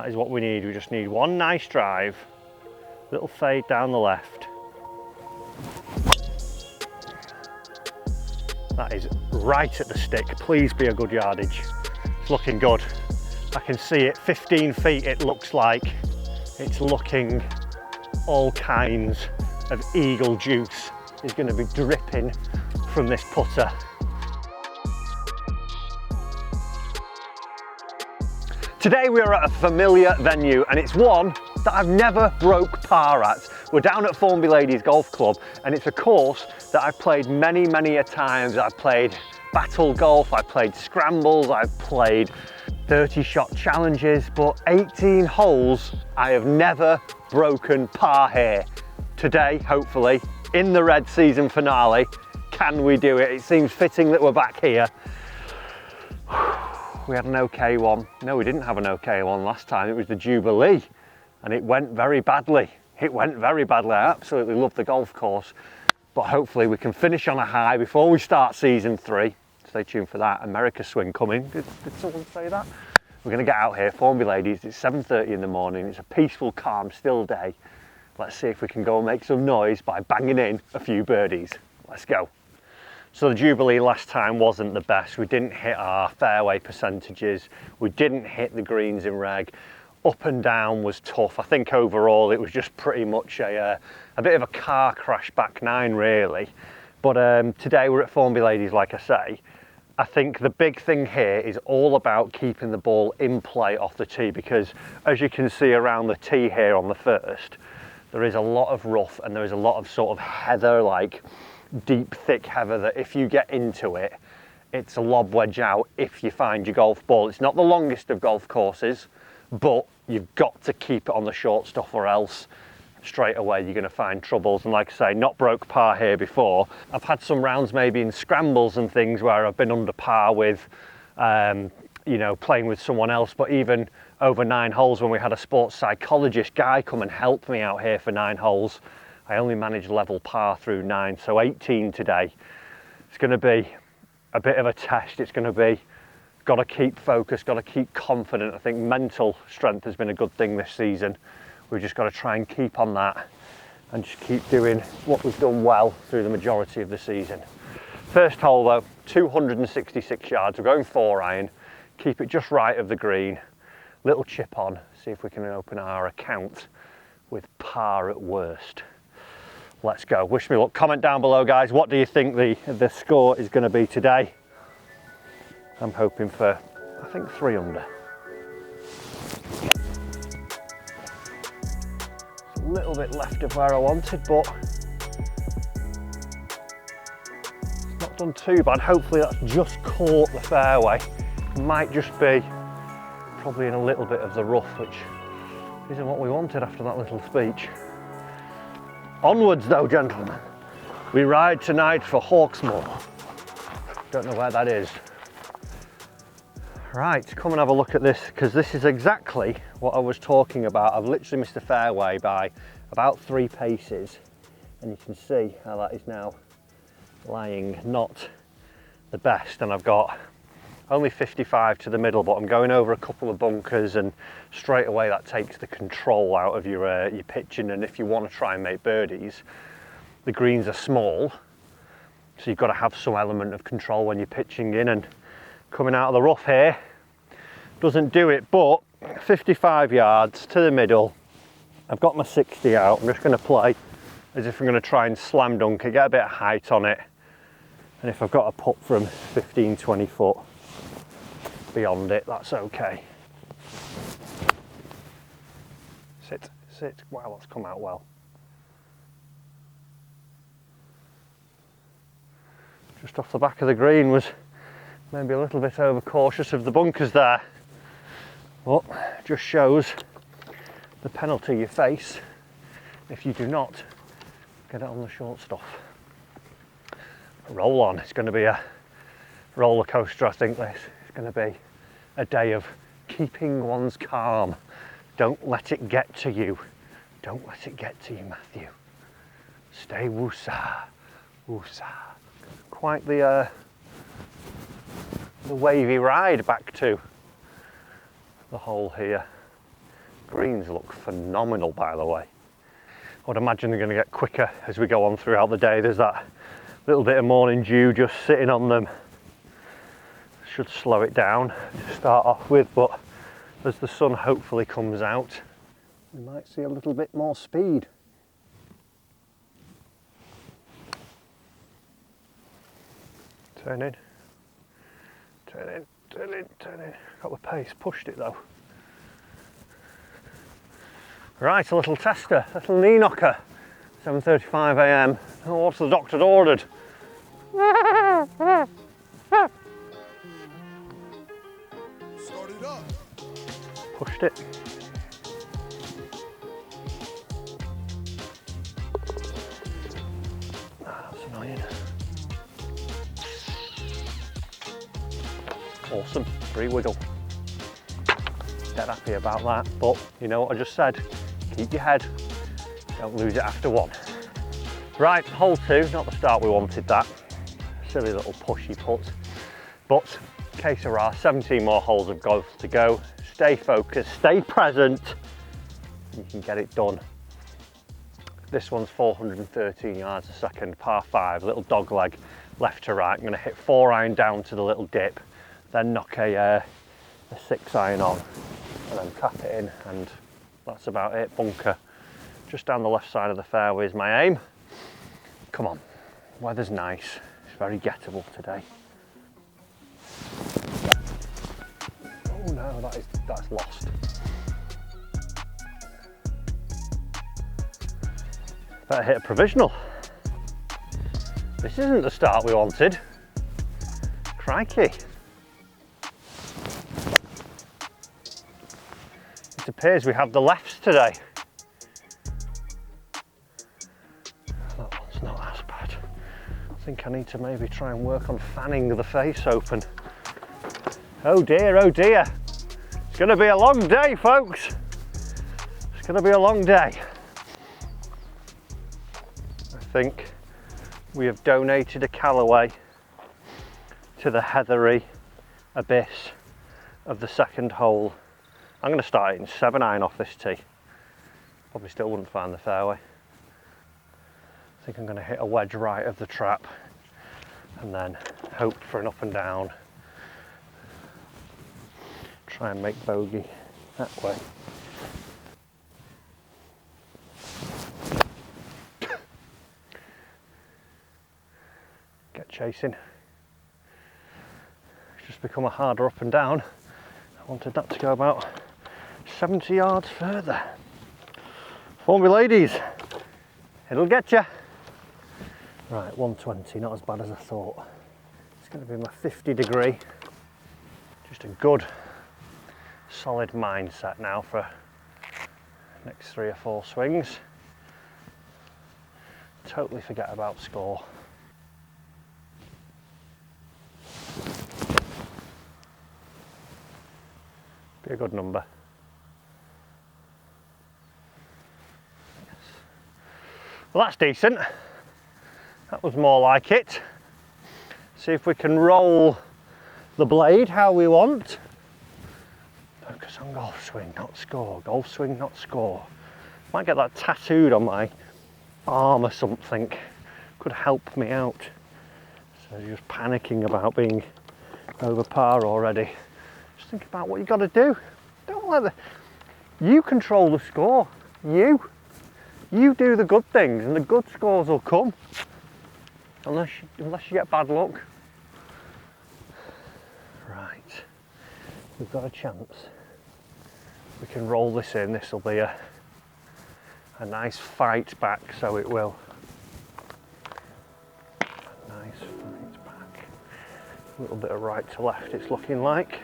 That is what we need. We just need one nice drive, little fade down the left. That is right at the stick. Please be a good yardage. It's looking good. I can see it 15 feet. It looks like it's looking all kinds of eagle juice is going to be dripping from this putter. Today we are at a familiar venue, and it's one that I've never broke par at. We're down at Formby Ladies Golf Club, and it's a course that I've played many a times. I've played battle golf, I've played scrambles, I've played 30-shot challenges, but 18 holes, I have never broken par here. Today, hopefully, in the red season finale, can we do it? It seems fitting that we're back here. We had an okay one. No, we didn't have an okay one last time. It was the Jubilee, and it went very badly. It went very badly. I absolutely love the golf course, but hopefully we can finish on a high before we start season 3. Stay tuned for that. America swing coming. Did someone say that? We're going to get out here, Formby Ladies. It's 7:30 in the morning. It's a peaceful, calm, still day. Let's see if we can go and make some noise by banging in a few birdies. Let's go. So the Jubilee last time wasn't the best. We didn't hit our fairway percentages. We didn't hit the greens in reg. Up and down was tough. I think overall it was just pretty much a bit of a car crash back 9 really. But today we're at Formby Ladies, like I say. I think the big thing here is all about keeping the ball in play off the tee, because as you can see around the tee here on the first, there is a lot of rough and there is a lot of sort of heather, like deep thick heather, that if you get into it, it's a lob wedge out if you find your golf ball. It's not the longest of golf courses, but you've got to keep it on the short stuff, or else straight away you're going to find troubles. And like I say, not broke par here before. I've had some rounds maybe in scrambles and things where I've been under par with you know, playing with someone else, but even over 9 holes when we had a sports psychologist guy come and help me out here for 9 holes, I only managed level par through 9, so 18 today. It's going to be a bit of a test. It's going to be, got to keep focused, got to keep confident. I think mental strength has been a good thing this season. We've just got to try and keep on that and just keep doing what we've done well through the majority of the season. First hole though, 266 yards. We're going 4-iron. Keep it just right of the green. Little chip on, see if we can open our account with par at worst. Let's go. Wish me luck. Comment down below, guys. What do you think the score is going to be today? I'm hoping for, I think, 3 under. It's a little bit left of where I wanted, but it's not done too bad. Hopefully that's just caught the fairway. Might just be probably in a little bit of the rough, which isn't what we wanted after that little speech. Onwards though, gentlemen. We ride tonight for Hawksmoor. Don't know where that is. Right, come and have a look at this, because this is exactly what I was talking about. I've literally missed the fairway by about 3 paces, and you can see how that is now lying not the best. And I've got only 55 to the middle, but I'm going over a couple of bunkers, and straight away that takes the control out of your pitching. And if you want to try and make birdies, the greens are small, so you've got to have some element of control when you're pitching in. And coming out of the rough here doesn't do it, but 55 yards to the middle. I've got my 60 out. I'm just going to play as if I'm going to try and slam dunk it, get a bit of height on it, and if I've got a putt from 15-20 foot beyond it, that's okay. Sit. Wow, that's come out well. Just off the back of the green, was maybe a little bit overcautious of the bunkers there, but just shows the penalty you face if you do not get it on the short stuff. Roll on. It's going to be a roller coaster, I think this. It's going to be a day of keeping one's calm. Don't let it get to you. Don't let it get to you, Matthew. Stay woosah, woosah. Quite the wavy ride back to the hole here. Greens look phenomenal, by the way. I would imagine they're going to get quicker as we go on throughout the day. There's that little bit of morning dew just sitting on them. Should slow it down to start off with, but as the sun hopefully comes out, we might see a little bit more speed. Turn in, turn in, turn in, turn in. Got the pace, pushed it though. Right, a little tester, a little knee knocker. 7:35 a.m. Oh, what's the doctor ordered? Start it up. Pushed it. That's annoying. Awesome, free wiggle. Dead happy about that, but you know what I just said, keep your head, don't lose it after one. Right, hole 2, not the start we wanted that. Silly little pushy putt, but que sera, 17 more holes of golf to go. Stay focused, stay present, you can get it done. This one's 413 yards a second, par 5, little dog leg, left to right. I'm going to hit 4-iron down to the little dip, then knock a 6-iron on, and then tap it in, and that's about it. Bunker just down the left side of the fairway is my aim. Come on, weather's nice, it's very gettable today. Oh no, that's lost. Better hit a provisional. This isn't the start we wanted. Crikey. It appears we have the lefts today. That one's not as bad. I think I need to maybe try and work on fanning the face open. Oh dear, oh dear. It's going to be a long day, folks. It's going to be a long day. I think we have donated a Callaway to the heathery abyss of the second hole. I'm going to start hitting 7-iron off this tee. Probably still wouldn't find the fairway. I think I'm going to hit a wedge right of the trap and then hope for an up and down. Try and make bogey that way. Get chasing. It's just become a harder up and down. I wanted that to go about 70 yards further. For me ladies, it'll get you. Right, 120, not as bad as I thought. It's going to be my 50 degree. Just a good, solid mindset now for next 3 or 4 swings. Totally forget about score. Be a good number. Yes. Well, that's decent. That was more like it. See if we can roll the blade how we want. Focus on golf swing, not score. Golf swing, not score. Might get that tattooed on my arm or something. Could help me out. So just panicking about being over par already. Just think about what you got to do. Don't let you control the score. You do the good things, and the good scores will come. Unless you get bad luck. Right, we've got a chance. We can roll this in. This will be a nice fight back, so it will. A nice fight back. A little bit of right to left, it's looking like.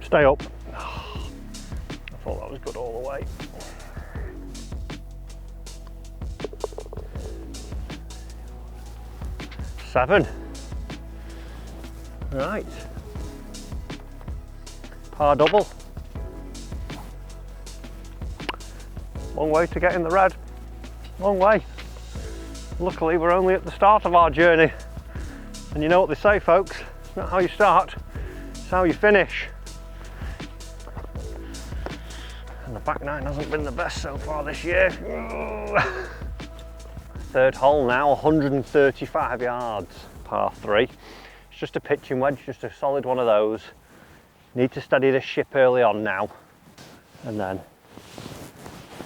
Stay up. Oh, I thought that was good all the way. Seven. Right. Par double. Long way to get in the red. Long way. Luckily, we're only at the start of our journey. And you know what they say, folks, it's not how you start, it's how you finish. And the back nine hasn't been the best so far this year. Third hole now, 135 yards, par 3. It's just a pitching wedge, just a solid one of those. Need to steady the ship early on now. And then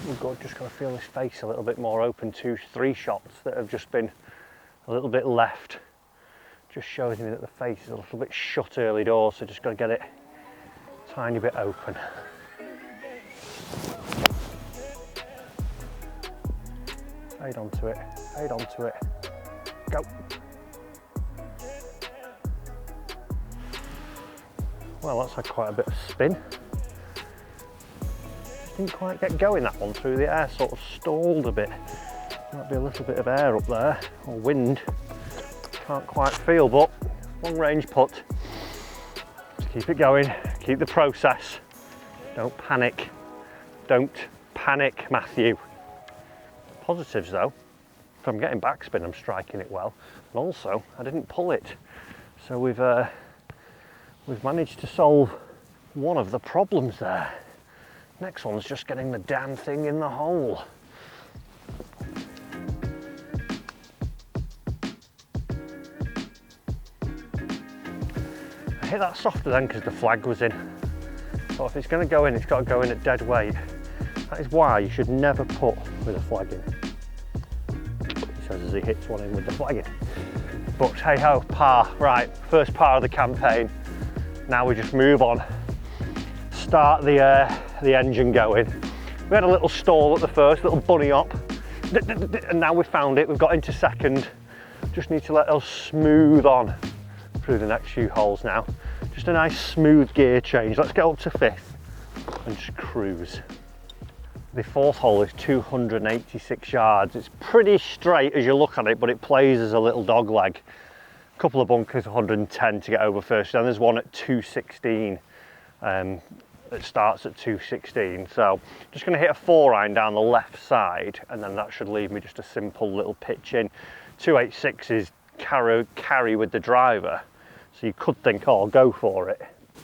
we've just got to feel his face a little bit more open. 2-3 shots that have just been a little bit left. Just shows me that the face is a little bit shut early doors, so just got to get it a tiny bit open. Fade onto it, fade onto it, go. Well, that's had quite a bit of spin. Just didn't quite get going that one through the air, sort of stalled a bit. Might be a little bit of air up there, or wind. Can't quite feel, but long range putt. Just keep it going, keep the process. Don't panic. Don't panic, Matthew. Positives though, if I'm getting backspin, I'm striking it well. And also, I didn't pull it. So we've managed to solve one of the problems there. Next one's just getting the damn thing in the hole. I hit that softer then because the flag was in. So if it's going to go in, it's got to go in at dead weight. That is why you should never putt with a flag in. He says as he hits one in with the flag in. But hey ho, par. Right, first par of the campaign. Now we just move on. Start the engine going. We had a little stall at the first, little bunny hop. And now we've found it, we've got into second. Just need to let us smooth on through the next few holes now. Just a nice smooth gear change. Let's get up to 5th and just cruise. The 4th hole is 286 yards. It's pretty straight as you look at it, but it plays as a little dog leg. A couple of bunkers, 110 to get over first. Then there's one at 216 that starts at 216. So just going to hit a 4-iron down the left side, and then that should leave me just a simple little pitch in. 286 is carry with the driver, so you could think, oh, I'll go for it.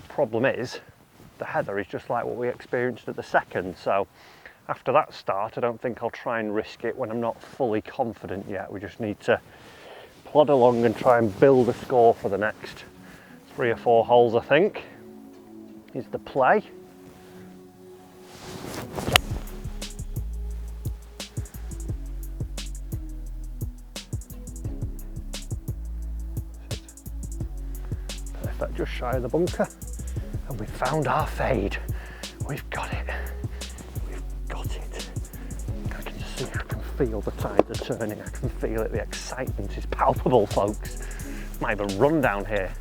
Problem is, the heather is just like what we experienced at the second. So after that start, I don't think I'll try and risk it when I'm not fully confident yet. We just need to plod along and try and build a score for the next 3 or 4 holes, I think, is the play. Perfect, just shy of the bunker. And we've found our fade. We've got it. I can feel the tides are turning, I can feel it, the excitement is palpable, folks. Might even run down here.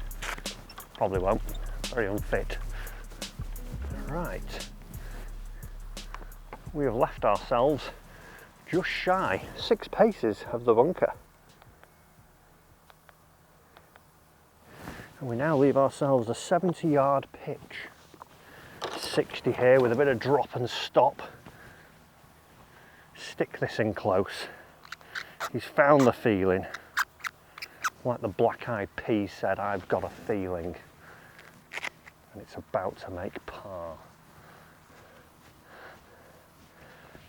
Probably won't, very unfit. Right, we have left ourselves just shy 6 paces of the bunker. And we now leave ourselves a 70-yard pitch. 60 here with a bit of drop and stop. Stick this in close. He's found the feeling. Like the Black Eyed Peas said, I've got a feeling. And it's about to make par.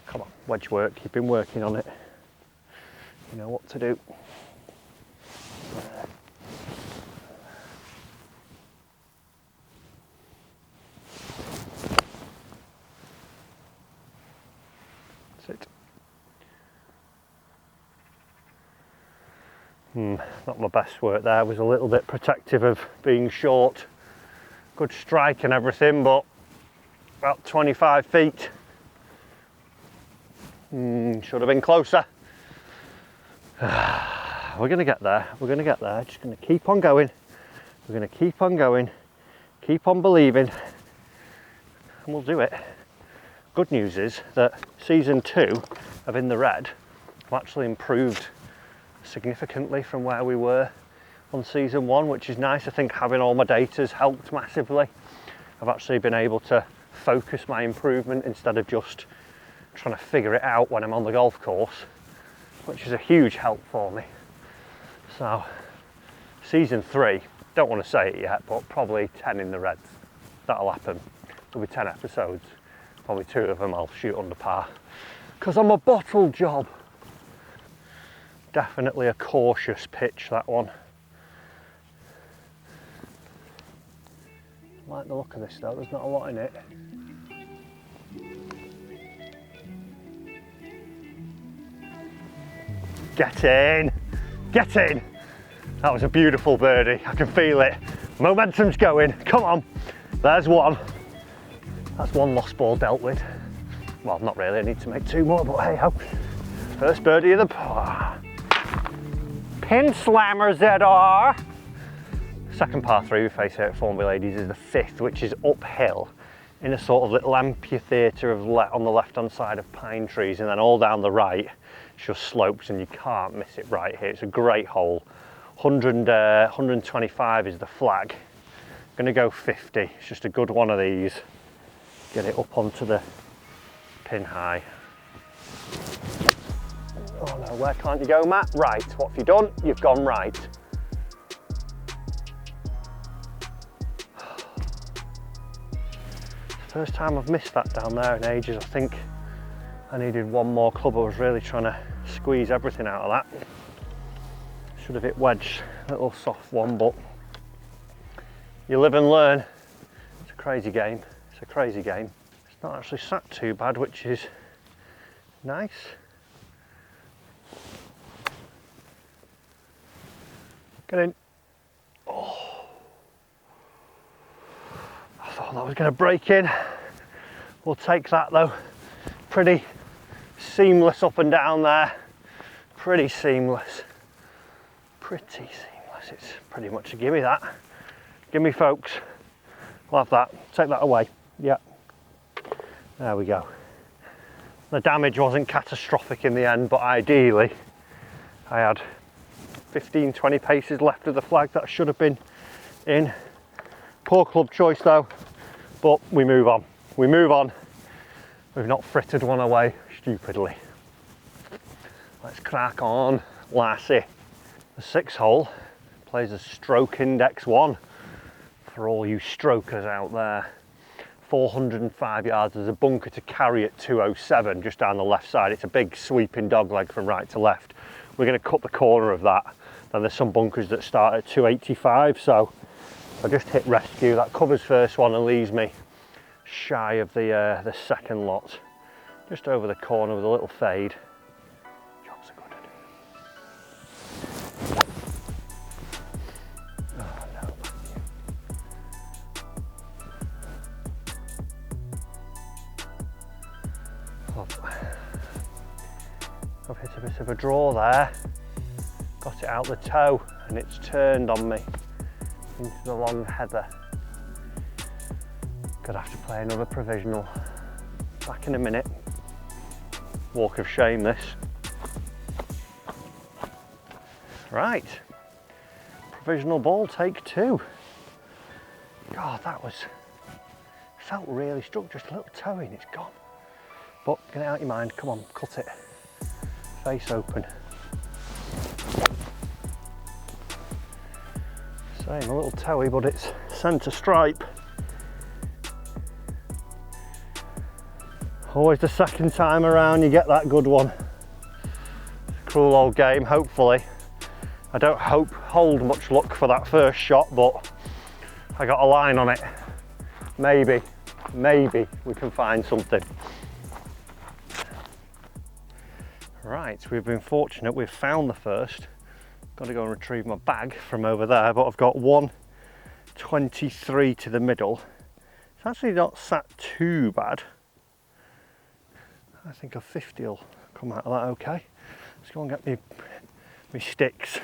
Come on, wedge work, you've been working on it. You know what to do. That's it. Not my best work there. I was a little bit protective of being short. Good strike and everything, but about 25 feet. Should have been closer. We're going to get there. We're going to get there. Just going to keep on going. We're going to keep on going. Keep on believing. And we'll do it. Good news is that season 2 of In the Red have actually improved significantly from where we were on season 1, which is nice. I think having all my data has helped massively. I've actually been able to focus my improvement instead of just trying to figure it out when I'm on the golf course, which is a huge help for me. So season 3, don't want to say it yet, but probably 10 in the Reds. That'll happen. There'll be 10 episodes. Probably 2 of them I'll shoot under par. Because I'm a bottle job. Definitely a cautious pitch, that one. I like the look of this though, there's not a lot in it. Get in! Get in! That was a beautiful birdie, I can feel it. Momentum's going, come on. There's one. That's one lost ball dealt with. Well, not really, I need to make 2 more, but hey ho. First birdie of the par. Pin slammer, ZR. Second par 3 we face here at Formby Ladies is the 5th, which is uphill in a sort of little amphitheatre of on the left hand side of pine trees, and then all down the right it's just slopes, and you can't miss it right here. It's a great hole. 125 is the flag. I'm gonna go 50. It's just a good one of these. Get it up onto the pin high. Oh no, where can't you go, Matt? Right, what have you done? You've gone right. First time I've missed that down there in ages. I think I needed 1 more club. I was really trying to squeeze everything out of that. Should have hit wedge, little soft one, but you live and learn. It's a crazy game. It's a crazy game. It's not actually sat too bad, which is nice. Get in. Oh. I thought that was going to break in. We'll take that though. Pretty seamless up and down there. Pretty seamless. Pretty seamless. It's pretty much a gimme, that. Gimme, folks. We'll have that. Take that away. Yeah. There we go. The damage wasn't catastrophic in the end, but ideally I had 15-20 paces left of the flag that should have been in. Poor club choice though, but we move on. We move on. We've not frittered one away stupidly. Let's crack on, lassie. The 6th hole plays a stroke index 1 for all you strokers out there. 405 yards. There's a bunker to carry at 207 just down the left side. It's a big sweeping dogleg from right to left. We're going to cut the corner of that. Then there's some bunkers that start at 285, so I just hit rescue. That covers first one and leaves me shy of the second lot. Just over the corner with a little fade. Job's a good one. Oh no. I've hit a bit of a draw there. Got it out the toe and it's turned on me into the long heather. Gonna have to play another provisional. Back in a minute. Walk of shame this. Right. Provisional ball, take 2. God, that was, felt really struck, just a little toe in, it's gone. But get it out of your mind, come on, cut it. Face open. Same, a little toey, but it's centre stripe. Always the second time around you get that good one. Cruel old game, hopefully. I don't hold much luck for that first shot, but I got a line on it. Maybe we can find something. Right, we've been fortunate, we've found the first. Got to go and retrieve my bag from over there, but I've got 123 to the middle. It's actually not sat too bad. I think a 50 will come out of that okay. Let's go and get me sticks.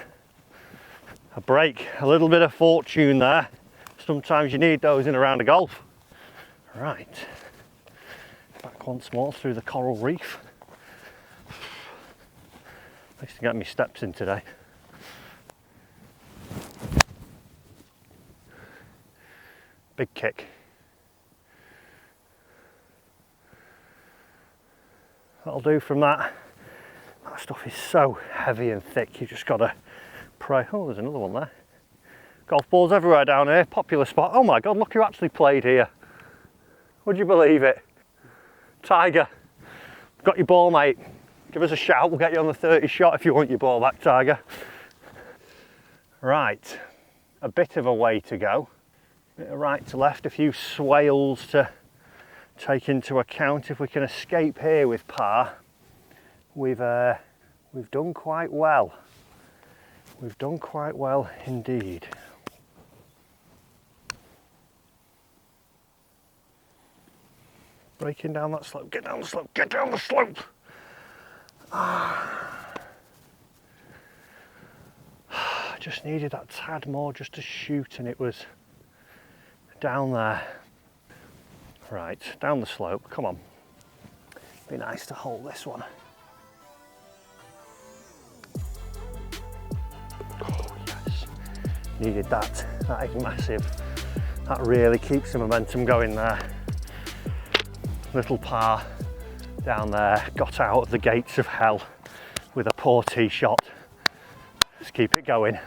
A break, a little bit of fortune there. Sometimes you need those in a round of golf. Right, back once more through the coral reef. At least I got me steps in today. Big kick. That'll do from that. That stuff is so heavy and thick, you just gotta pray. Oh, there's another one there. Golf balls everywhere down here, popular spot. Oh my God, look who actually played here. Would you believe it? Tiger, got your ball, mate. Give us a shout, we'll get you on the 30 shot if you want your ball back, Tiger. Right, a bit of a way to go. Bit of right to left, a few swales to take into account. If we can escape here with par, we've done quite well. We've done quite well indeed. Breaking down that slope, get down the slope, get down the slope. Just needed that tad more just to shoot, and it was down there. Right, down the slope, come on. Be nice to hold this one. Oh yes, needed that. That is massive. That really keeps the momentum going there. Little par down there, got out of the gates of hell with a poor tee shot. Just keep it going,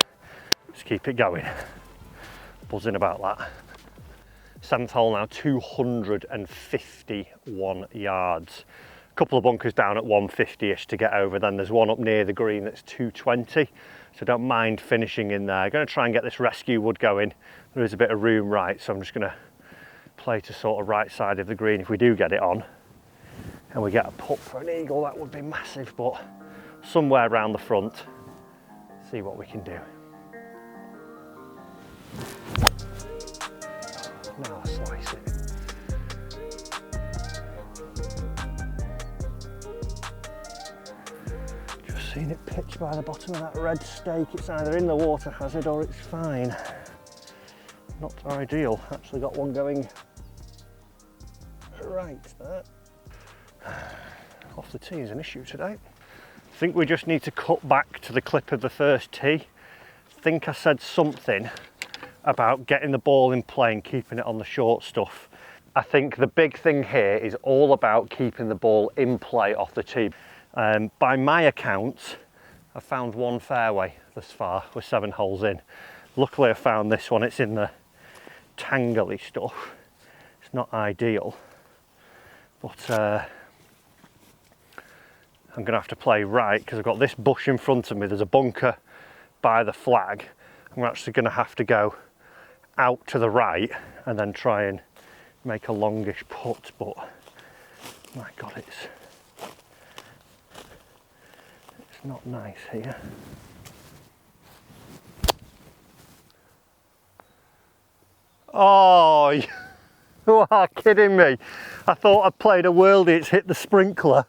just keep it going. Buzzing about that. 7th hole now, 251 yards. A couple of bunkers down at 150-ish to get over, then there's one up near the green that's 220, so don't mind finishing in there. Going to try and get this rescue wood going. There is a bit of room right, so I'm just going to play to sort of right side of the green. If we do get it on and we get a putt for an eagle, that would be massive, but somewhere around the front, see what we can do. Now I slice it. Just seen it pitch by the bottom of that red stake. It's either in the water hazard or it's fine. Not ideal. Actually got one going right there. Off the tee is an issue today. I think we just need to cut back to the clip of the first tee. I think I said something about getting the ball in play and keeping it on the short stuff. I think the big thing here is all about keeping the ball in play off the tee. By my account, I've found one fairway thus far. We're 7 holes in. Luckily I found this one. It's in the tangly stuff. It's not ideal, but I'm gonna have to play right because I've got this bush in front of me. There's a bunker by the flag. I'm actually gonna have to go out to the right and then try and make a longish putt, but my God, it's not nice here. Oh, you are kidding me. I thought I played a worldie, it's hit the sprinkler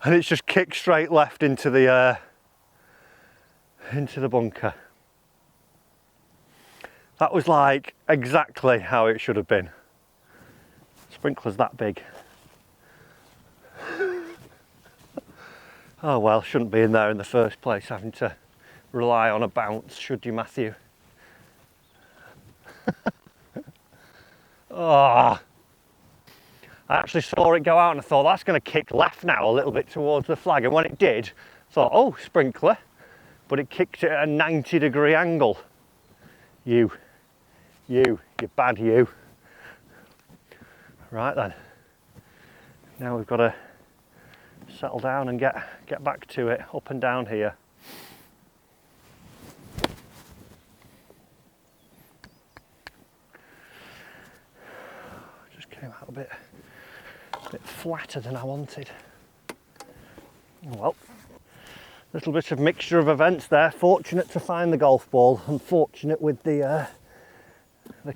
and it's just kicked straight left into the bunker. That was like exactly how it should have been. Sprinkler's that big. Oh well, shouldn't be in there in the first place, having to rely on a bounce, should you, Matthew? Oh, I actually saw it go out and I thought that's going to kick left now a little bit towards the flag, and when it did, I thought, oh, sprinkler, but it kicked it at a 90-degree angle. You bad you. Right then, now we've got to settle down and get back to it, up and down here. Just came out a bit flatter than I wanted. Well, a little bit of mixture of events there. Fortunate to find the golf ball, unfortunate with the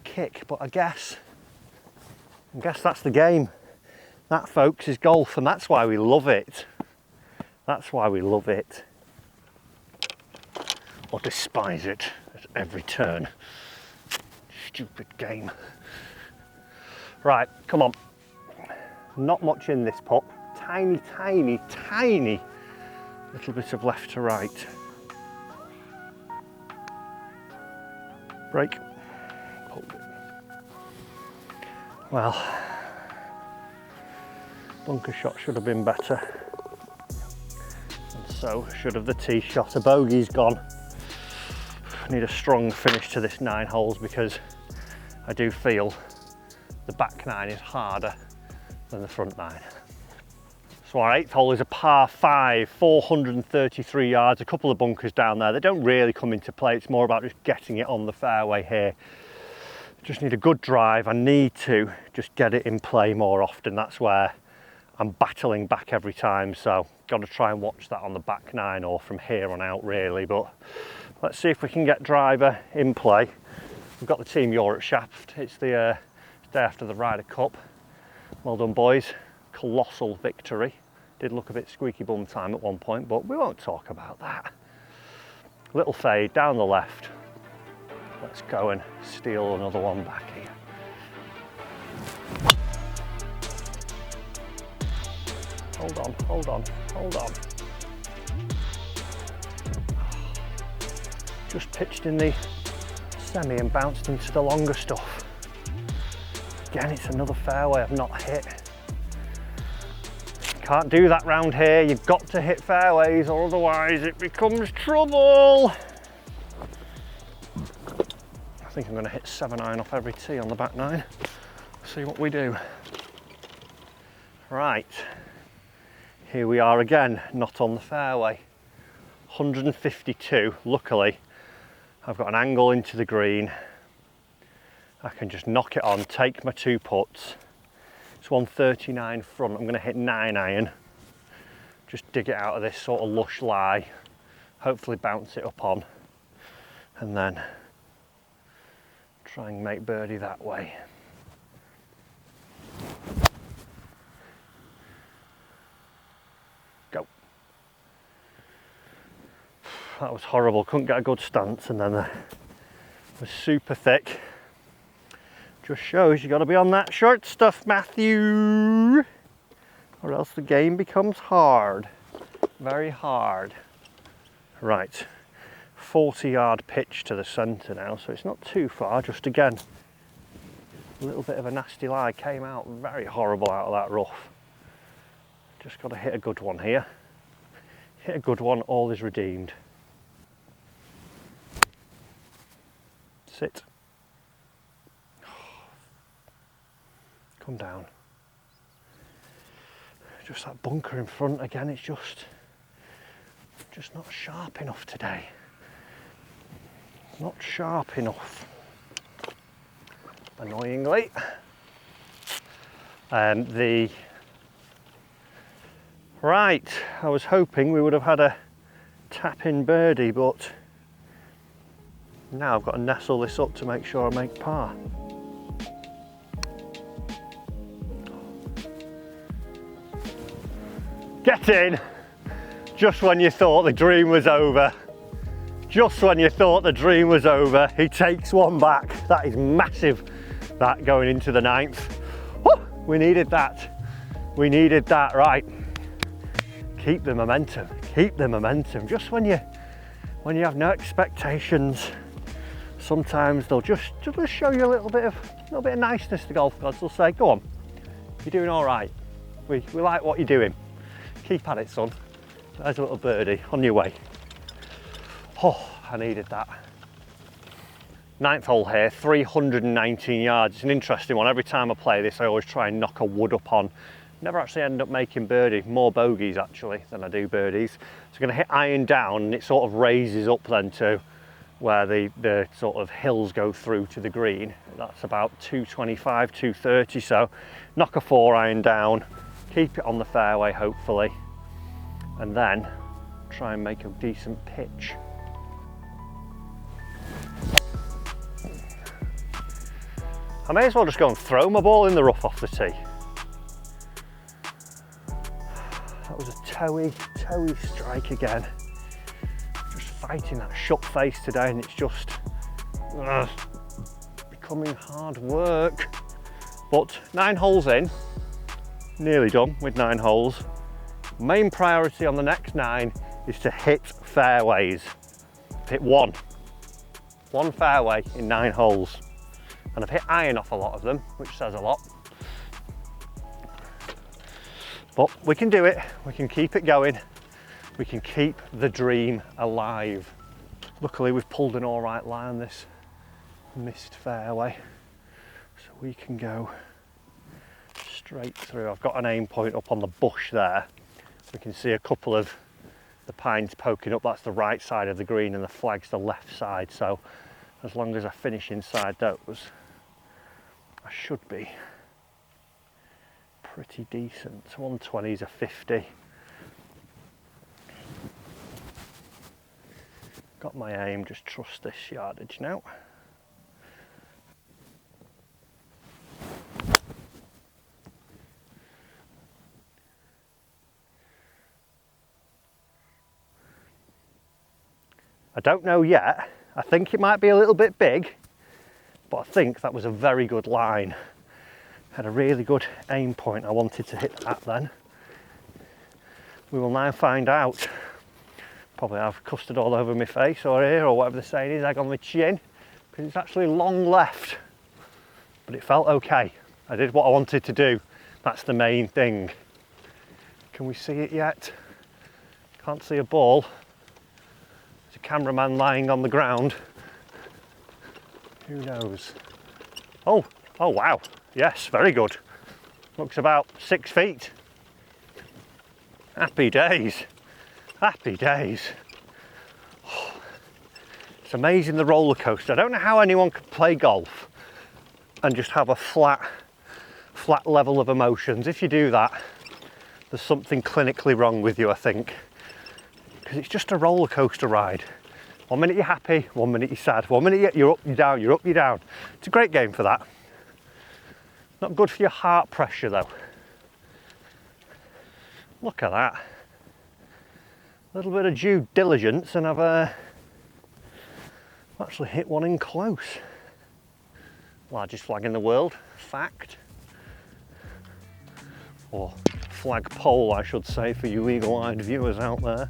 kick, but I guess that's the game. That, folks, is golf, and that's why we love it. That's why we love it. Or despise it at every turn. Stupid game. Right, come on. Not much in this putt. Tiny, tiny, tiny little bit of left to right. Break. Hold it. Well, bunker shot should have been better, and so should have the tee shot. A bogey's gone. I need a strong finish to this 9 holes because I do feel the back 9 is harder than the front 9. So our 8th hole is a par 5, 433 yards, a couple of bunkers down there. They don't really come into play, it's more about just getting it on the fairway here. Just need a good drive. I need to just get it in play more often. That's where I'm battling back every time, so got to try and watch that on the back 9 or from here on out really. But let's see if we can get driver in play. We've got the Team Europe shaft. It's the day after the Ryder Cup. Well done, boys. Colossal victory. Did look a bit squeaky bum time at one point, but we won't talk about that. Little fade down the left. Let's go and steal another one back here. Hold on, hold on, hold on. Just pitched in the semi and bounced into the longer stuff. Again, it's another fairway I've not hit. Can't do that round here. You've got to hit fairways or otherwise it becomes trouble. I think I'm going to hit 7 iron off every tee on the back 9. See what we do. Right, here we are again, not on the fairway. 152, luckily I've got an angle into the green. I can just knock it on, take my 2 putts. It's 139 front, I'm going to hit 9 iron. Just dig it out of this sort of lush lie. Hopefully bounce it up on. And then try and make birdie that way. Go. That was horrible, couldn't get a good stance, and then it was super thick. Just shows you got to be on that short stuff, Matthew, or else the game becomes hard, very hard. Right, 40-yard pitch to the centre now, so it's not too far. Just again, a little bit of a nasty lie came out very horrible out of that rough. Just got to hit a good one here. Hit a good one, all is redeemed. Sit. Come down. Just that bunker in front again, it's just not sharp enough today. Not sharp enough. Annoyingly. Right, I was hoping we would have had a tap-in birdie, but now I've got to nestle this up to make sure I make par. Get in! Just when you thought the dream was over. Just when you thought the dream was over, he takes one back. That is massive, that going into the 9th. Woo! We needed that. We needed that, right. Keep the momentum, keep the momentum. Just when you have no expectations, sometimes they'll just show you a little bit of niceness, the golf gods. They'll say, go on, you're doing all right. We like what you're doing. Keep at it, son. There's a little birdie on your way. Oh, I needed that. 9th hole here, 319 yards. It's an interesting one. Every time I play this, I always try and knock a wood up on. Never actually end up making birdie. More bogeys actually than I do birdies. So I'm going to hit iron down, and it sort of raises up then to where the sort of hills go through to the green. That's about 225, 230. So knock a 4 iron down, keep it on the fairway hopefully, and then try and make a decent pitch. I may as well just go and throw my ball in the rough off the tee. That was a toey strike again. Just fighting that shut face today, and it's just becoming hard work. But 9 holes in, nearly done with 9 holes. Main priority on the next 9 is to hit fairways. Hit one fairway in 9 holes. And I've hit iron off a lot of them, which says a lot. But we can do it, we can keep it going, we can keep the dream alive. Luckily we've pulled an all right lie on this missed fairway, so we can go straight through. I've got an aim point up on the bush there. We can see a couple of the pines poking up. That's the right side of the green and the flag's the left side. So as long as I finish inside those, I should be pretty decent. 120s are 50. Got my aim, just trust this yardage now. I don't know yet. I think it might be a little bit big, but I think that was a very good line. Had a really good aim point. I wanted to hit that then. We will now find out. Probably have custard all over my face or here, or whatever the saying is, egg on my chin, because it's actually long left, but it felt okay. I did what I wanted to do. That's the main thing. Can we see it yet? Can't see a ball. There's a cameraman lying on the ground. Who knows? Oh wow. Yes, very good. Looks about 6 feet. Happy days. Happy days. It's amazing, the roller coaster. I don't know how anyone could play golf and just have a flat level of emotions. If you do that, there's something clinically wrong with you, I think. Because it's just a roller coaster ride. 1 minute you're happy, 1 minute you're sad. 1 minute you're up, you're down, you're up, you're down. It's a great game for that. Not good for your heart pressure though. Look at that. A little bit of due diligence and I've actually hit one in close. Largest flag in the world, fact. Or flag pole, I should say, for you eagle-eyed viewers out there.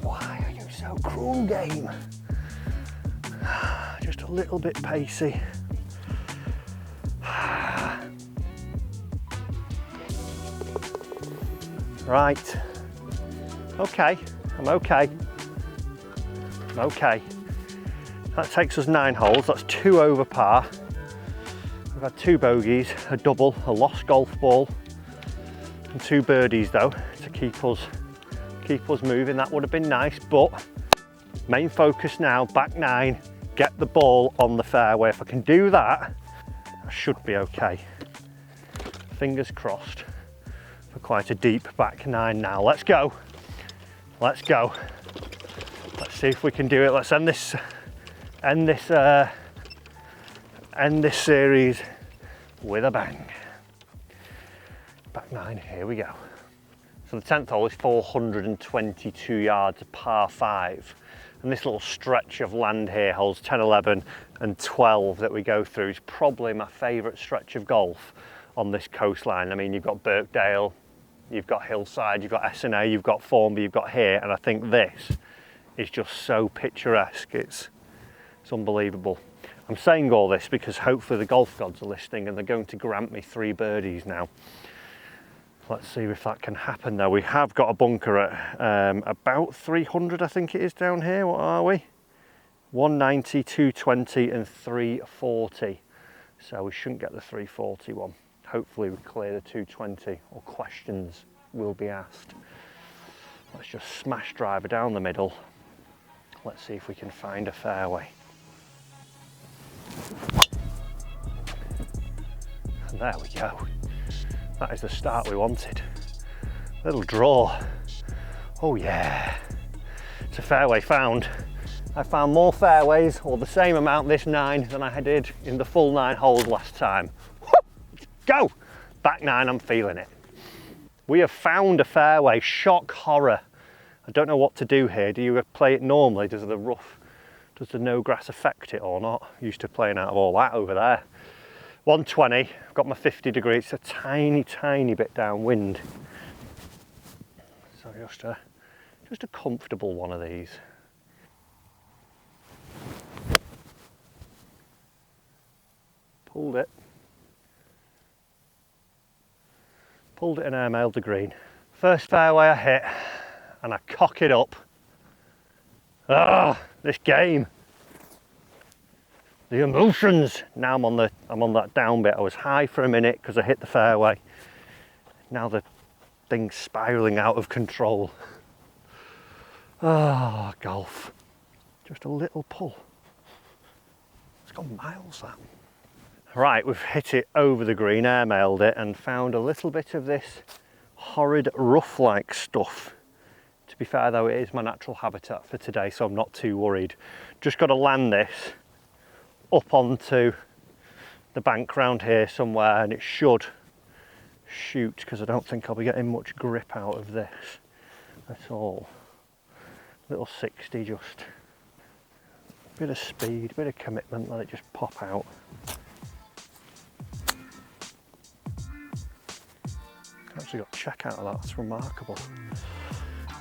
Why are you so cruel, game? Just a little bit pacey. Right, okay, I'm okay. I'm okay. That takes us 9 holes, that's 2 over par. We've had 2 bogeys, a double, a lost golf ball, and 2 birdies though, to keep us moving. That would have been nice, but main focus now, back 9, get the ball on the fairway. If I can do that, I should be okay. Fingers crossed. Quite a deep back 9 now. Let's go. Let's go. Let's see if we can do it. Let's end this series with a bang. Back 9, here we go. So the 10th hole is 422 yards, par 5. And this little stretch of land here, holes 10, 11 and 12 that we go through, is probably my favourite stretch of golf on this coastline. I mean, you've got Birkdale, you've got Hillside, you've got S&A, you've got Formby, you've got here, and I think this is just so picturesque. It's unbelievable. I'm saying all this because hopefully the golf gods are listening and they're going to grant me 3 birdies now. Let's see if that can happen though. We have got a bunker at about 300, I think it is down here. What are we? 190, 220 and 340. So we shouldn't get the 340 one. Hopefully we clear the 220 or questions will be asked. Let's just smash driver down the middle. Let's see if we can find a fairway. And there we go. That is the start we wanted. Little draw. Oh yeah. It's a fairway found. I found more fairways, or the same amount this 9 than I did in the full 9 holes last time. Go! Back 9, I'm feeling it. We have found a fairway. Shock horror. I don't know what to do here. Do you play it normally? Does the no grass affect it or not? Used to playing out of all that over there. 120, I've got my 50 degrees. It's a tiny bit downwind. So just a comfortable one of these. Pulled it and airmailed the green. First fairway I hit and I cock it up. Ah, this game. The emotions. Now I'm on that down bit. I was high for a minute because I hit the fairway. Now the thing's spiraling out of control. Ah, golf. Just a little pull. It's gone miles, that. Right, we've hit it over the green, airmailed it, and found a little bit of this horrid rough-like stuff. To be fair though, it is my natural habitat for today, so I'm not too worried. Just got to land this up onto the bank round here somewhere, and it should shoot, because I don't think I'll be getting much grip out of this at all. Little 60, just bit of speed, bit of commitment, let it just pop out. Actually got check out of that, that's remarkable.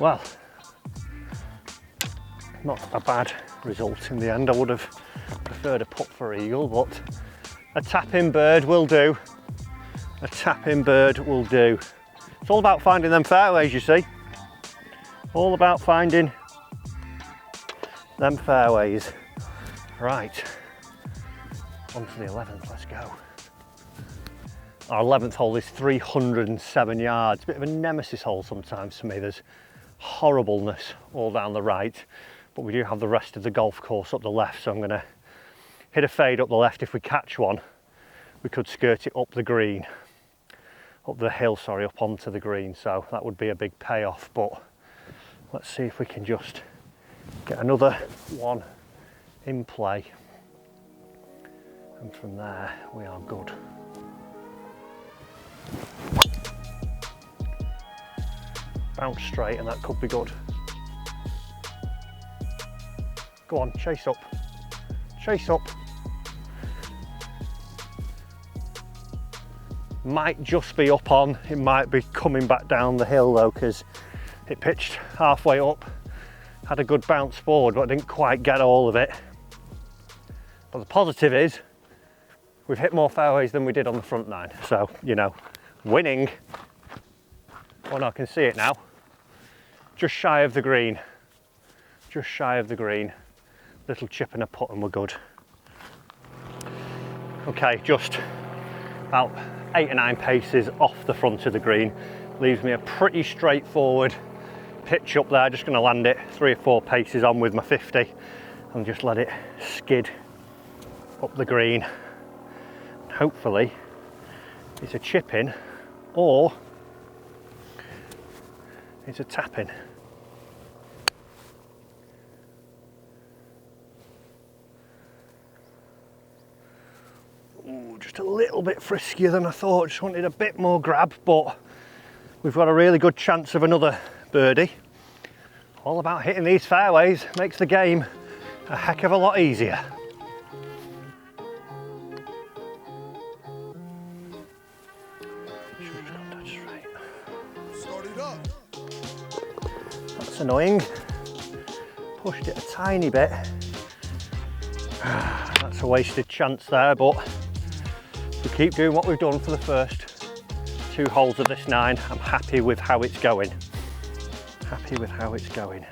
Well, not a bad result in the end. I would have preferred a putt for eagle, but a tap-in bird will do. A tap-in bird will do. It's all about finding them fairways, you see. All about finding them fairways. Right, on to the 11th, let's go. Our 11th hole is 307 yards. Bit of a nemesis hole sometimes for me. There's horribleness all down the right, but we do have the rest of the golf course up the left, so I'm going to hit a fade up the left. If we catch one, we could skirt it up the green, up the hill, sorry, up onto the green, so that would be a big payoff. But let's see if we can just get another one in play, and from there we are good. Bounce straight, and that could be good. Go on, chase up. Chase up. Might just be up on, it might be coming back down the hill though, because it pitched halfway up, had a good bounce forward, but I didn't quite get all of it. But the positive is, we've hit more fairways than we did on the front nine. So, you know, winning. Oh no, I can see it now. Just shy of the green. Just shy of the green. Little chip and a putt and we're good. Okay, just about 8 or 9 paces off the front of the green. Leaves me a pretty straightforward pitch up there. Just going to land it 3 or 4 paces on with my 50 and just let it skid up the green. Hopefully it's a chip in or it's a tap in. Ooh, just a little bit friskier than I thought. Just wanted a bit more grab, but we've got a really good chance of another birdie. All about hitting these fairways makes the game a heck of a lot easier. That's annoying. Pushed it a tiny bit. That's a wasted chance there, but we keep doing what we've done for the first 2 holes of this 9. I'm happy with how it's going. Happy with how it's going.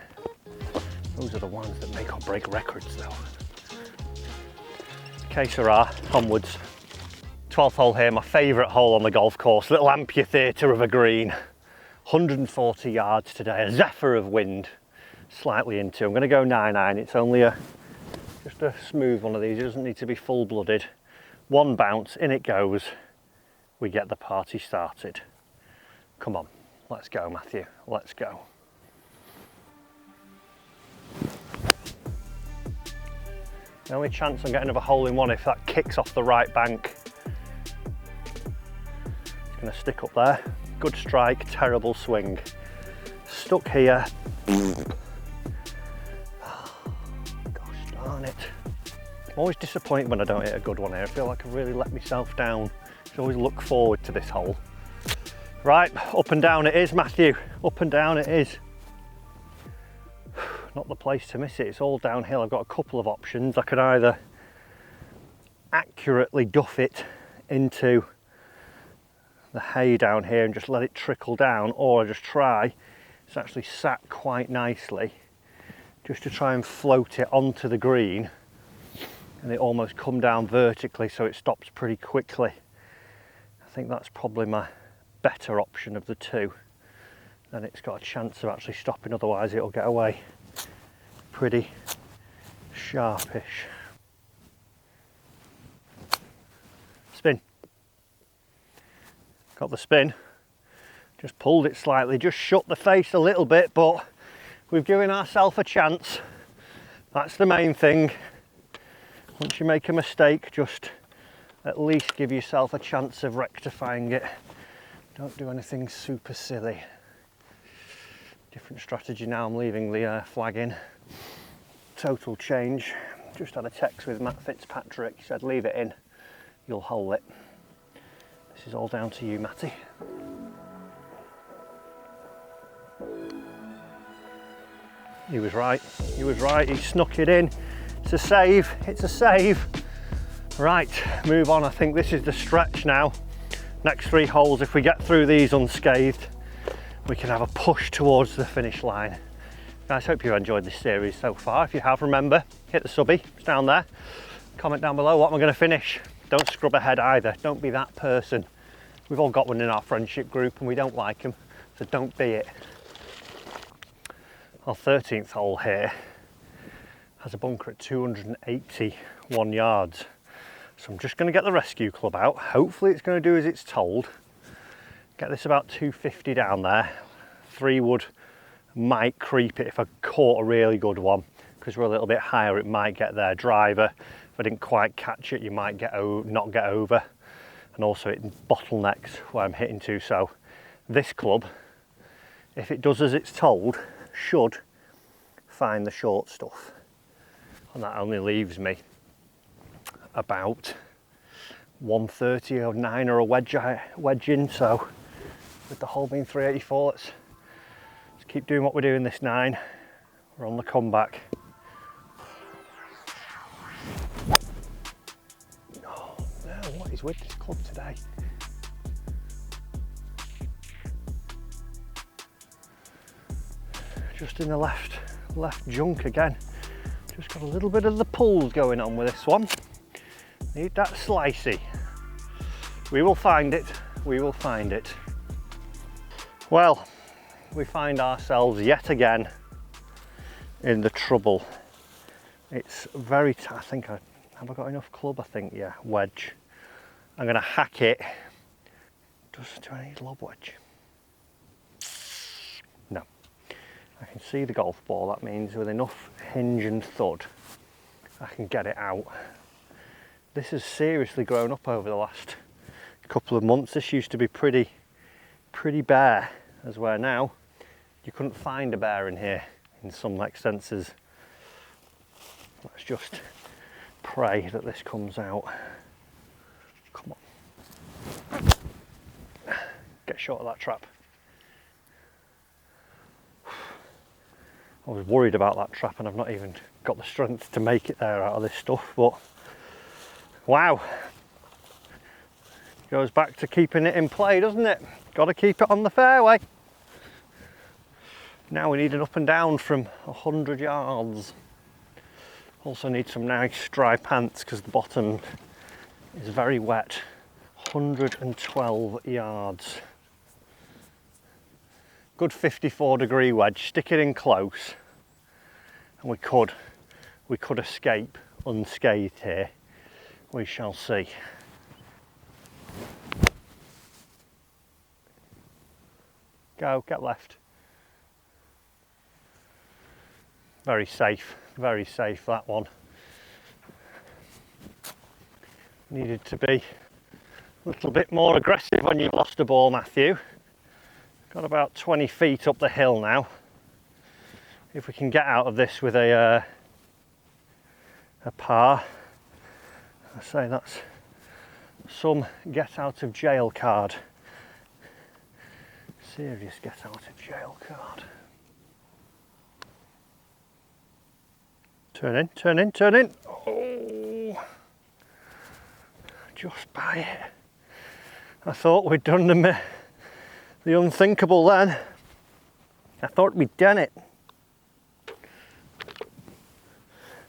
Those are the ones that make or break records though. Que sera, onwards. 12th hole here, my favourite hole on the golf course. Little amphitheatre of a green. 140 yards today, a zephyr of wind slightly into. I'm going to go 9-9. It's only just a smooth one of these. It doesn't need to be full-blooded. 1 bounce, in it goes. We get the party started. Come on, let's go, Matthew. Let's go. The only chance I'm getting of a hole in one if that kicks off the right bank. It's going to stick up there. Good strike, terrible swing. Stuck here. Gosh darn it. I'm always disappointed when I don't hit a good one here. I feel like I've really let myself down. I always look forward to this hole. Right, up and down it is, Matthew. Up and down it is. Not the place to miss it. It's all downhill. I've got a couple of options. I could either accurately duff it into the hay down here and just let it trickle down, or I just try, it's actually sat quite nicely, just to try and float it onto the green and it almost come down vertically so it stops pretty quickly. I think that's probably my better option of the two. Then it's got a chance of actually stopping, otherwise it'll get away pretty sharpish. Spin. Got the spin. Just pulled it slightly, just shut the face a little bit, but we've given ourselves a chance. That's the main thing. Once you make a mistake, just at least give yourself a chance of rectifying it. Don't do anything super silly. Different strategy now, I'm leaving the flag in. Total change. Just had a text with Matt Fitzpatrick. He said leave it in, you'll hole it. This is all down to you, Matty. He was right, he snuck it in. It's a save, it's a save. Right, move on. I think this is the stretch now. Next 3 holes, if we get through these unscathed, we can have a push towards the finish line. Guys, hope you enjoyed this series so far. If you have, remember, hit the subby, it's down there. Comment down below, what am I going to finish? Don't scrub ahead either, don't be that person. We've all got one in our friendship group and we don't like them, so don't be it. Our 13th hole here has a bunker at 281 yards. So I'm just going to get the rescue club out. Hopefully it's going to do as it's told. Get this about 250 down there. 3 wood might creep it if I caught a really good one. Because we're a little bit higher, it might get there. Driver, if I didn't quite catch it, you might not get over. And also it bottlenecks where I'm hitting to. So this club, if it does as it's told, should find the short stuff, and that only leaves me about 130 or 9 or a wedge in. So with the hole being 384, let's keep doing what we're doing this 9. We're on the comeback. Oh no, what is with this club today? Just in the left junk again. Just got a little bit of the pulls going on with this one. Need that slicey. We will find it, we will find it. Well, we find ourselves yet again in the trouble. It's very, I think, have I got enough club? I think, yeah, wedge. I'm gonna hack it. Do I need lob wedge? No. I can see the golf ball, that means with enough hinge and thud, I can get it out. This has seriously grown up over the last couple of months. This used to be pretty bare, as where now you couldn't find a bear in here in some extenses. Let's just pray that this comes out. Come on. Get short of that trap. I was worried about that trap and I've not even got the strength to make it there out of this stuff, but wow. Goes back to keeping it in play, doesn't it? Got to keep it on the fairway. Now we need an up and down from 100 yards. Also need some nice dry pants because the bottom is very wet. 112 yards. Good 54-degree wedge, stick it in close, and we could escape unscathed here. We shall see. Go, get left. Very safe that one. Needed to be a little bit more aggressive when you lost a ball, Matthew. Got about 20 feet up the hill now. If we can get out of this with a par, I say that's some get out of jail card. Serious get out of jail card. Turn in, turn in, turn in. Oh, just by it. I thought we'd done the unthinkable then. I thought we'd done it.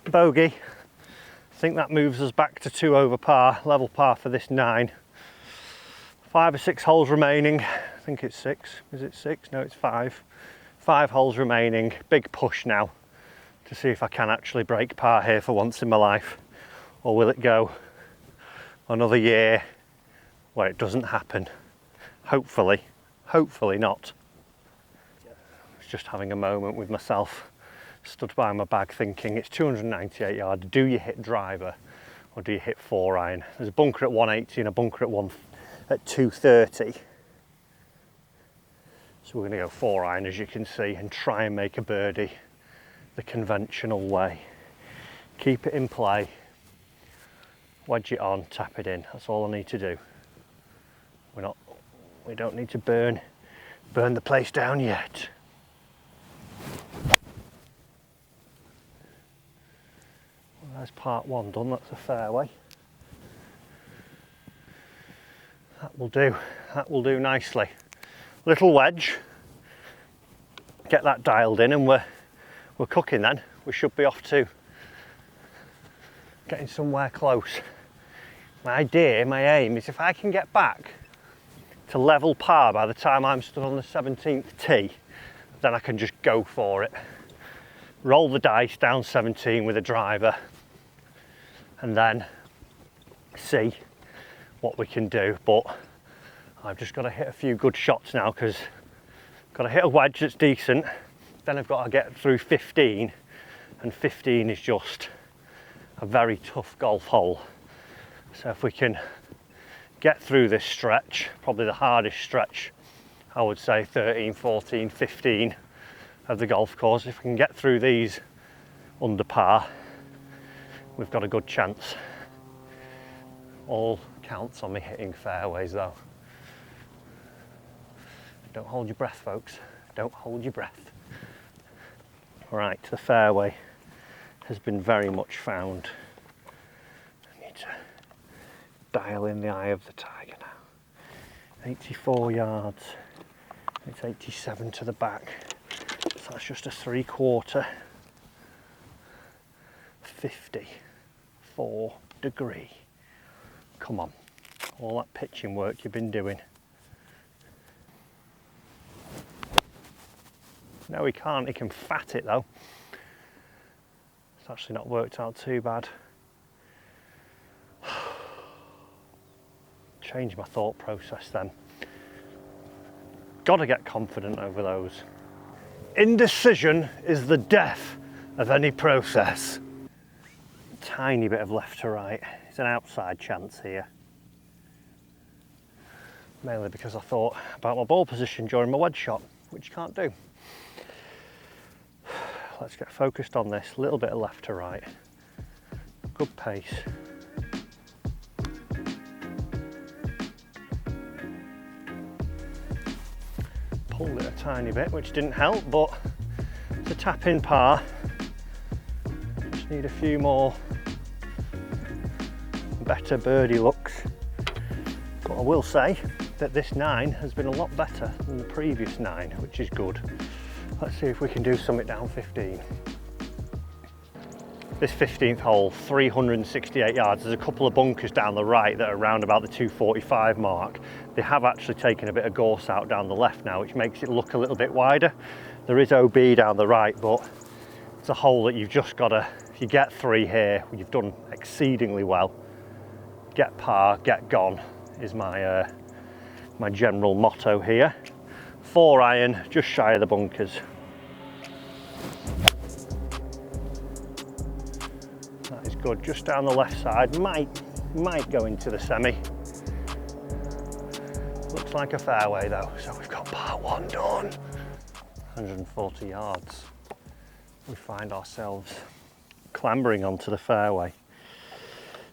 Bogey. I think that moves us back to 2 over par, level par for this 9. 5 or 6 holes remaining. I think it's 6. Is it 6? No, it's 5. 5 holes remaining. Big push now to see if I can actually break par here for once in my life. Or will it go another year where it doesn't happen? Hopefully not. I was just having a moment with myself, stood by my bag thinking it's 298 yards. Do you hit driver or do you hit 4 iron? There's a bunker at 180 and a bunker at 230. So we're going to go 4 iron, as you can see, and try and make a birdie the conventional way. Keep it in play, wedge it on, tap it in. That's all I need to do. We don't need to burn the place down yet. Well, there's part 1 done. That's a fairway. That will do nicely. Little wedge, get that dialed in, and we're cooking then. We should be off to getting somewhere close. My aim is if I can get back to level par by the time I'm stood on the 17th tee, then I can just go for it. Roll the dice down 17 with a driver and then see what we can do. But I've just got to hit a few good shots now, because I've got to hit a wedge that's decent, then I've got to get through 15, and 15 is just a very tough golf hole. So if we can get through this stretch, probably the hardest stretch, I would say 13, 14, 15 of the golf course, if we can get through these under par, we've got a good chance. All counts on me hitting fairways though. Don't hold your breath, folks. Don't hold your breath. Right, the fairway has been very much found. I need to dial in the eye of the tiger now. 84 yards. It's 87 to the back. So that's just a 3/4. 54 degree. Come on. All that pitching work you've been doing. No, he can't. He can fat it though. It's actually not worked out too bad. Change my thought process then. Got to get confident over those. Indecision is the death of any process. Tiny bit of left to right. It's an outside chance here. Mainly because I thought about my ball position during my wedge shot, which you can't do. Let's get focused on this. A little bit of left to right. Good pace. Pulled it a tiny bit, which didn't help, but it's a tap in par. Just need a few more better birdie looks. But I will say that this 9 has been a lot better than the previous 9, which is good. Let's see if we can do something down 15. This 15th hole, 368 yards. There's a couple of bunkers down the right that are around about the 245 mark. They have actually taken a bit of gorse out down the left now, which makes it look a little bit wider. There is OB down the right, but it's a hole that you've just got to, if you get 3 here, you've done exceedingly well. Get par, get gone is my my general motto here. 4 iron, just shy of the bunkers. That is good, just down the left side, might go into the semi. Looks like a fairway though, so we've got part 1 done. 140 yards. We find ourselves clambering onto the fairway.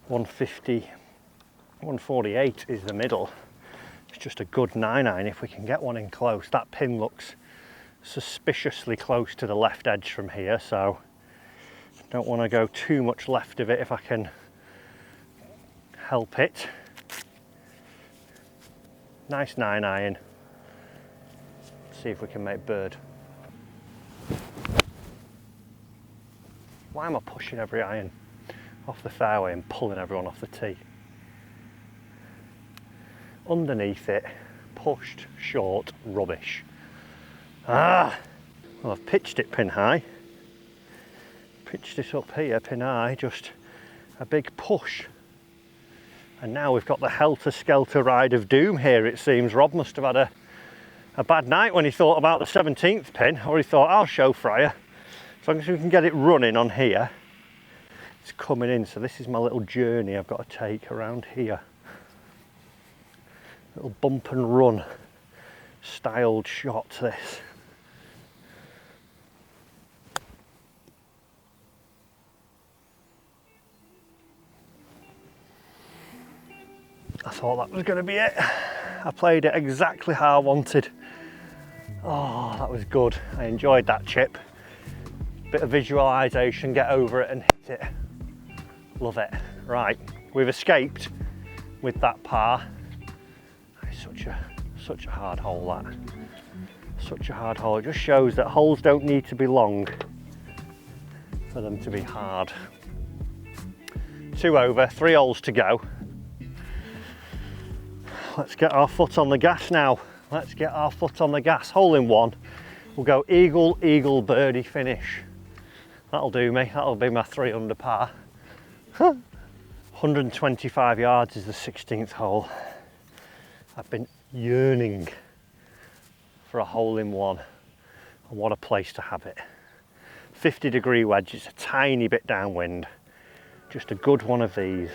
150, 148 is the middle. It's just a good 9 iron if we can get one in close. That pin looks suspiciously close to the left edge from here, so don't want to go too much left of it if I can help it. Nice 9 iron. See if we can make bird. Why am I pushing every iron? off the fairway and pulling everyone off the tee. Underneath it, pushed, short, rubbish. Well, I've pitched it pin high. Pitched it up here, pin high, just a big push. And now we've got the helter-skelter ride of doom here, it seems. Rob must have had a bad night when he thought about the 17th pin, or he thought, I'll show Fryer. As long as we can get it running on here, it's coming in. So this is my little journey I've got to take around here. Little bump and run styled shot, this. I thought that was going to be it. I played it exactly how I wanted. Oh, that was good. I enjoyed that chip. Bit of visualisation, get over it and hit it. Love it. Right, we've escaped with that par. It's such a hard hole, that. Such a hard hole. It just shows that holes don't need to be long for them to be hard. 2 over, 3 holes to go. Let's get our foot on the gas now. Let's get our foot on the gas. Hole in one. We'll go eagle, eagle, birdie finish. That'll do me. That'll be my 3 under par. 125 yards is the 16th hole. I've been yearning for a hole in one. And what a place to have it. 50-degree wedge. It's a tiny bit downwind. Just a good one of these.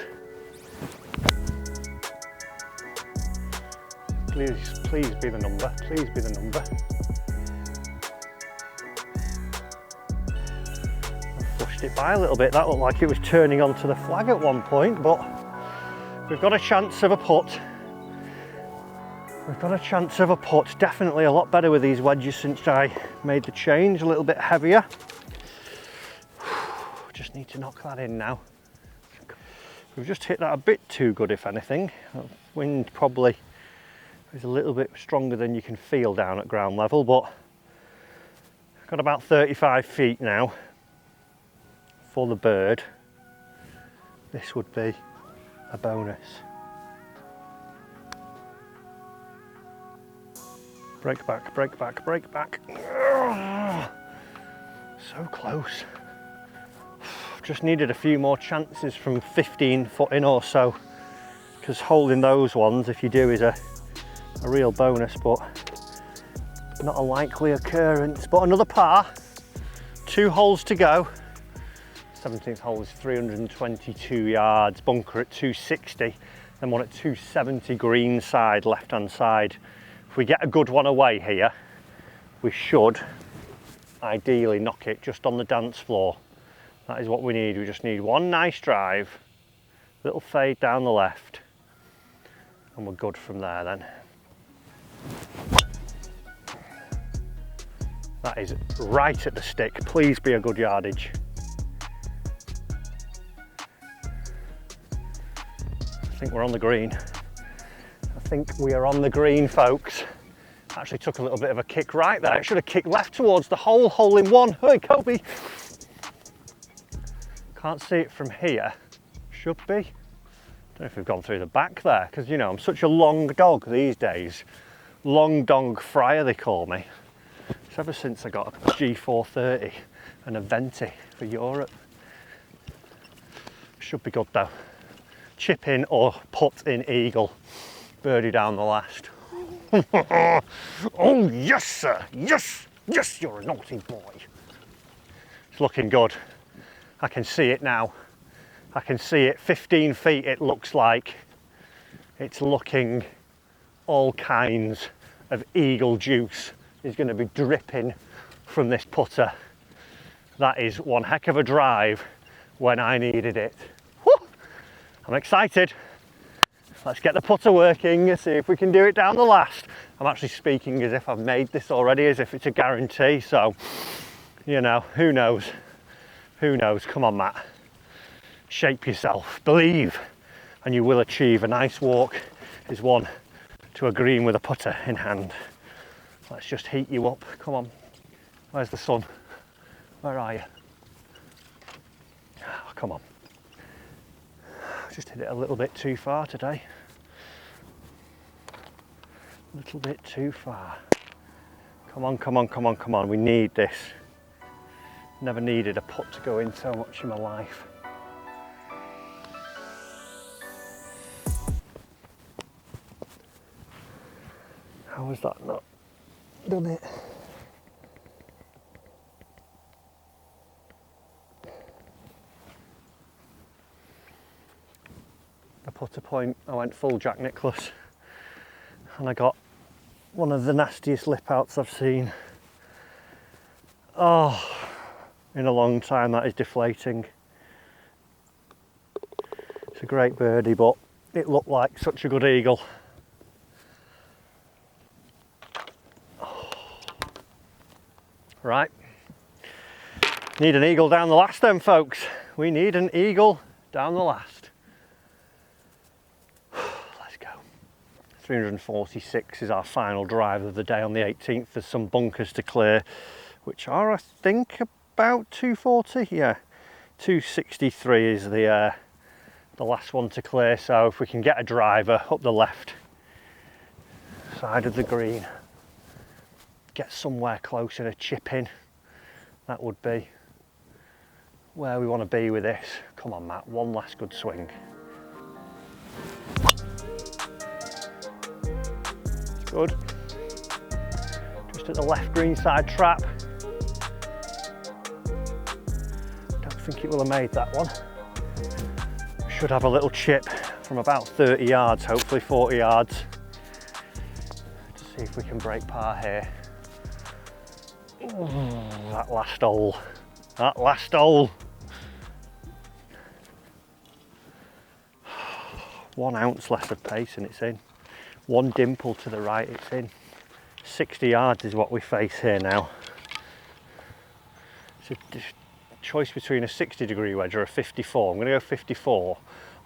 Please be the number, please be the number. I flushed it by a little bit. That looked like it was turning onto the flag at one point, but we've got a chance of a putt. We've got a chance of a putt. Definitely a lot better with these wedges since I made the change, a little bit heavier. Just need to knock that in now. We've just hit that a bit too good, if anything. Wind probably is a little bit stronger than you can feel down at ground level, but I've got about 35 feet now for the bird. This would be a bonus. Break back, break back, break back. So close. Just needed a few more chances from 15 foot in or so, because holding those ones, if you do, is a real bonus, but not a likely occurrence. But another par, 2 holes to go. 17th hole is 322 yards, bunker at 260, then one at 270 green side, left hand side. If we get a good one away here, we should ideally knock it just on the dance floor. That is what we need. We just need one nice drive, little fade down the left, and we're good from there then. That is right at the stick. Please be a good yardage. I think we're on the green. I think we are on the green, folks. Actually took a little bit of a kick right there. It should have kicked left towards the hole. Hole in one. Hey, Kobe. Can't see it from here. Should be. Don't know if we've gone through the back there, because you know I'm such a long dog these days. Long dog Fryer they call me. It's ever since I got a G430 and a Venti for Europe. Should be good though. Chip in or putt in eagle. Birdie down the last. Oh yes sir, yes, yes, you're a naughty boy. It's looking good. I can see it now. I can see it 15 feet it looks like. It's looking all kinds of eagle juice is going to be dripping from this putter. That is one heck of a drive when I needed it. Woo! I'm excited. Let's get the putter working and see if we can do it down the last. I'm actually speaking as if I've made this already, as if it's a guarantee, so you know, who knows? Who knows? Come on, Matt. Shape yourself, believe, and you will achieve. A nice walk is one to a green with a putter in hand. Let's just heat you up. Come on. Where's the sun? Where are you? Oh, come on. Just hit it a little bit too far today. A little bit too far. Come on, come on, come on, come on. We need this. Never needed a putt to go in so much in my life. How has that not done it? The putter point, I went full Jack Nicklaus and I got one of the nastiest lip outs I've seen. Oh, in a long time. That is deflating. It's a great birdie, but it looked like such a good eagle. Right, need an eagle down the last then, folks. We need an eagle down the last. Let's go. 346 is our final drive of the day on the 18th. There's some bunkers to clear, which are, I think, about 240. Yeah, 263 is the last one to clear. So if we can get a driver up the left side of the green, get somewhere closer to chip in, that would be where we want to be with this. Come on, Matt, one last good swing. It's good. Just at the left green side trap. Don't think it will have made that one. Should have a little chip from about 30 yards, hopefully 40 yards. To see if we can break par here. Ooh, that last hole. That last hole. 1 ounce less of pace and it's in. One dimple to the right, it's in. 60 yards is what we face here now. It's a choice between a 60-degree wedge or a 54. I'm going to go 54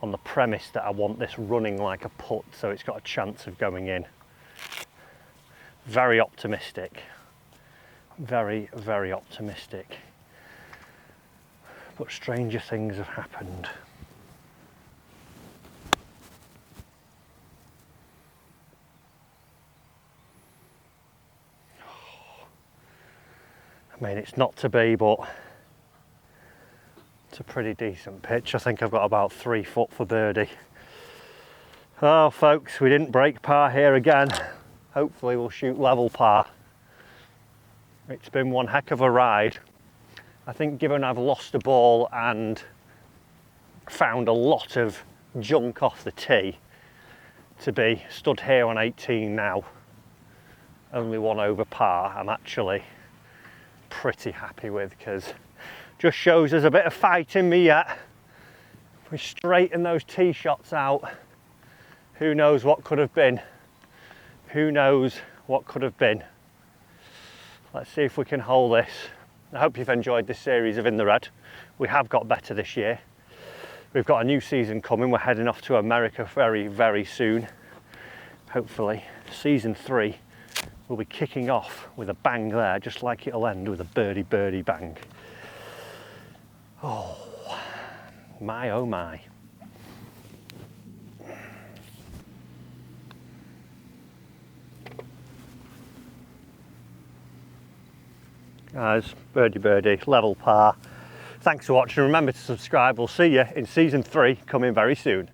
on the premise that I want this running like a putt, so it's got a chance of going in. Very optimistic. Very, very optimistic. But stranger things have happened. I mean, it's not to be, but it's a pretty decent pitch. I think I've got about 3 foot for birdie. Oh, folks, we didn't break par here again. Hopefully we'll shoot level par. It's been one heck of a ride. I think given I've lost a ball and found a lot of junk off the tee, to be stood here on 18 now, only 1 over par, I'm actually pretty happy with, because just shows there's a bit of fight in me yet. If we straighten those tee shots out, who knows what could have been. Who knows what could have been. Let's see if we can hold this. I hope you've enjoyed this series of In the Red. We have got better this year. We've got a new season coming. We're heading off to America very, very soon. Hopefully, season 3 will be kicking off with a bang there, just like it'll end with a birdie, birdie, bang. Oh, my, oh my. Guys, birdie, birdie, level par. Thanks for watching. Remember to subscribe. We'll see you in season 3 coming very soon.